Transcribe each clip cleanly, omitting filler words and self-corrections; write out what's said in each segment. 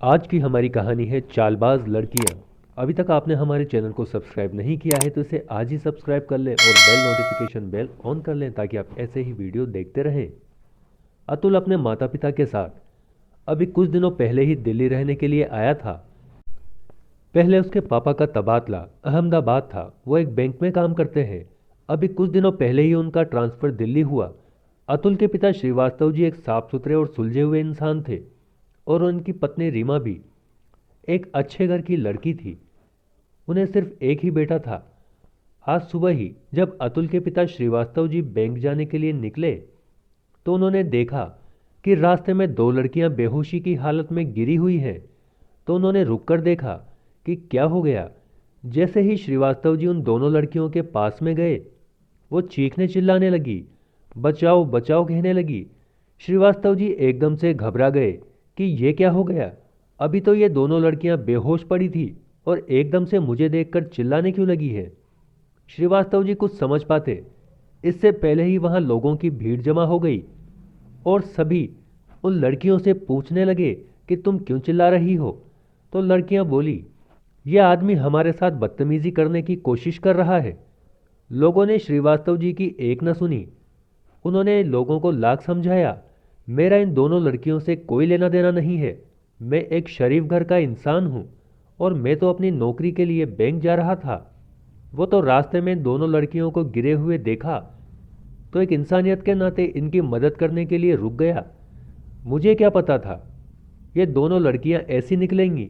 आज की हमारी कहानी है चालबाज लड़कियां। अभी तक आपने हमारे चैनल को सब्सक्राइब नहीं किया है तो इसे आज ही सब्सक्राइब कर लें और बेल नोटिफिकेशन बेल ऑन कर लें ताकि आप ऐसे ही वीडियो देखते रहें। अतुल अपने माता पिता के साथ अभी कुछ दिनों पहले ही दिल्ली रहने के लिए आया था। पहले उसके पापा का तबादला अहमदाबाद था। वो एक बैंक में काम करते हैं। अभी कुछ दिनों पहले ही उनका ट्रांसफर दिल्ली हुआ। अतुल के पिता श्रीवास्तव जी एक साफ सुथरे और सुलझे हुए इंसान थे और उनकी पत्नी रीमा भी एक अच्छे घर की लड़की थी। उन्हें सिर्फ एक ही बेटा था। आज सुबह ही जब अतुल के पिता श्रीवास्तव जी बैंक जाने के लिए निकले तो उन्होंने देखा कि रास्ते में दो लड़कियां बेहोशी की हालत में गिरी हुई हैं। तो उन्होंने रुककर देखा कि क्या हो गया। जैसे ही श्रीवास्तव जी उन दोनों लड़कियों के पास में गए, वो चीखने चिल्लाने लगी, बचाओ बचाओ कहने लगी। श्रीवास्तव जी एकदम से घबरा गए कि ये क्या हो गया। अभी तो ये दोनों लड़कियां बेहोश पड़ी थी और एकदम से मुझे देखकर चिल्लाने क्यों लगी है। श्रीवास्तव जी कुछ समझ पाते इससे पहले ही वहां लोगों की भीड़ जमा हो गई और सभी उन लड़कियों से पूछने लगे कि तुम क्यों चिल्ला रही हो। तो लड़कियां बोली, यह आदमी हमारे साथ बदतमीजी करने की कोशिश कर रहा है। लोगों ने श्रीवास्तव जी की एक न सुनी। उन्होंने लोगों को लाख समझाया, मेरा इन दोनों लड़कियों से कोई लेना देना नहीं है। मैं एक शरीफ घर का इंसान हूं और मैं तो अपनी नौकरी के लिए बैंक जा रहा था। वो तो रास्ते में दोनों लड़कियों को गिरे हुए देखा तो एक इंसानियत के नाते इनकी मदद करने के लिए रुक गया। मुझे क्या पता था ये दोनों लड़कियां ऐसी निकलेंगी।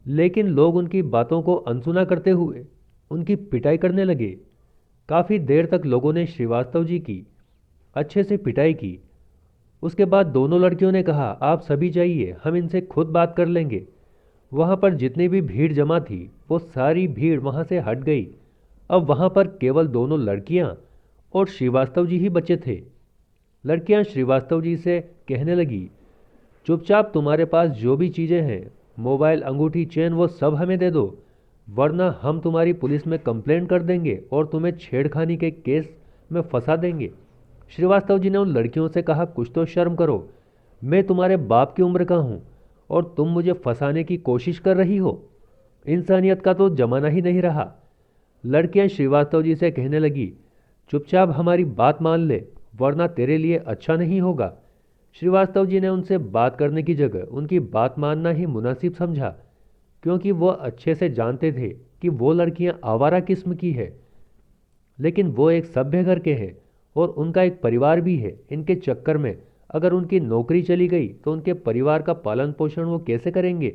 लेकिन लोग उनकी बातों को अनसुना करते हुए उनकी पिटाई करने लगे। काफ़ी देर तक लोगों ने श्रीवास्तव जी की अच्छे से पिटाई की। उसके बाद दोनों लड़कियों ने कहा, आप सभी जाइए, हम इनसे खुद बात कर लेंगे। वहां पर जितनी भी भीड़ जमा थी वो सारी भीड़ वहां से हट गई। अब वहां पर केवल दोनों लड़कियां और श्रीवास्तव जी ही बचे थे। लड़कियां श्रीवास्तव जी से कहने लगी, चुपचाप तुम्हारे पास जो भी चीज़ें हैं, मोबाइल, अंगूठी, चेन, वो सब हमें दे दो, वरना हम तुम्हारी पुलिस में कंप्लेंट कर देंगे और तुम्हें छेड़खानी के केस में फंसा देंगे। श्रीवास्तव जी ने उन लड़कियों से कहा, कुछ तो शर्म करो, मैं तुम्हारे बाप की उम्र का हूँ और तुम मुझे फंसाने की कोशिश कर रही हो। इंसानियत का तो जमाना ही नहीं रहा। लड़कियां श्रीवास्तव जी से कहने लगी, चुपचाप हमारी बात मान ले, वरना तेरे लिए अच्छा नहीं होगा। श्रीवास्तव जी ने उनसे बात करने की जगह उनकी बात मानना ही मुनासिब समझा, क्योंकि वो अच्छे से जानते थे कि वो लड़कियां आवारा किस्म की है। लेकिन वो एक सभ्य घर के हैं और उनका एक परिवार भी है। इनके चक्कर में अगर उनकी नौकरी चली गई तो उनके परिवार का पालन पोषण वो कैसे करेंगे।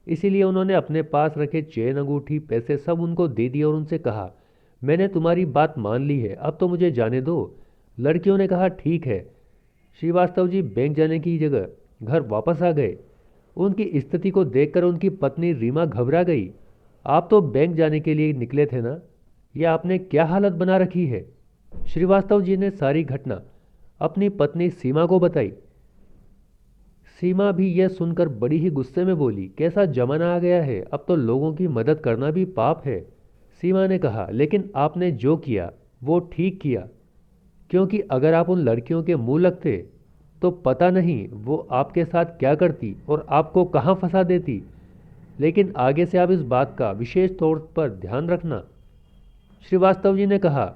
इसीलिए उन्होंने अपने पास रखे चेन, अंगूठी, पैसे सब उनको दे दिए और उनसे कहा, मैंने तुम्हारी बात मान ली है, अब तो मुझे जाने दो। लड़कियों ने कहा, ठीक है। श्रीवास्तव जी बैंक जाने की जगह घर वापस आ गए। उनकी स्थिति को देखकर उनकी पत्नी रीमा घबरा गई। आप तो बैंक जाने के लिए निकले थे ना, ये आपने क्या हालत बना रखी है। श्रीवास्तव जी ने सारी घटना अपनी पत्नी सीमा को बताई। सीमा भी यह सुनकर बड़ी ही गुस्से में बोली, कैसा जमाना आ गया है, अब तो लोगों की मदद करना भी पाप है। सीमा ने कहा, लेकिन आपने जो किया वो ठीक किया, क्योंकि अगर आप उन लड़कियों के मुंह लगते तो पता नहीं वो आपके साथ क्या करती और आपको कहाँ फंसा देती। लेकिन आगे से आप इस बात का विशेष तौर पर ध्यान रखना। श्रीवास्तव जी ने कहा,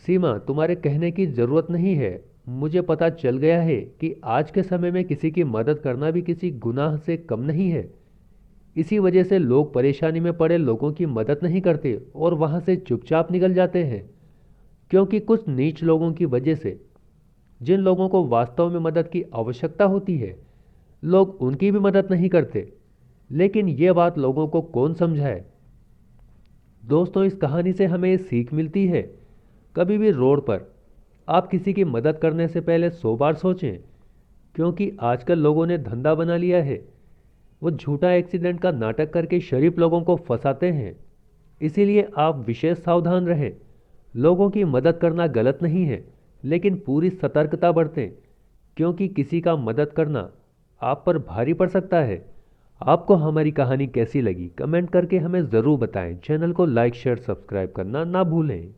सीमा, तुम्हारे कहने की जरूरत नहीं है। मुझे पता चल गया है कि आज के समय में किसी की मदद करना भी किसी गुनाह से कम नहीं है। इसी वजह से लोग परेशानी में पड़े लोगों की मदद नहीं करते और वहां से चुपचाप निकल जाते हैं, क्योंकि कुछ नीच लोगों की वजह से जिन लोगों को वास्तव में मदद की आवश्यकता होती है, लोग उनकी भी मदद नहीं करते। लेकिन ये बात लोगों को कौन समझाए। दोस्तों, इस कहानी से हमें ये सीख मिलती है, कभी भी रोड पर आप किसी की मदद करने से पहले 100 बार सोचें, क्योंकि आजकल लोगों ने धंधा बना लिया है। वो झूठा एक्सीडेंट का नाटक करके शरीफ लोगों को फंसाते हैं। इसीलिए आप विशेष सावधान रहें। लोगों की मदद करना गलत नहीं है, लेकिन पूरी सतर्कता बरतें, क्योंकि किसी का मदद करना आप पर भारी पड़ सकता है। आपको हमारी कहानी कैसी लगी कमेंट करके हमें ज़रूर बताएं। चैनल को लाइक, शेयर, सब्सक्राइब करना ना भूलें।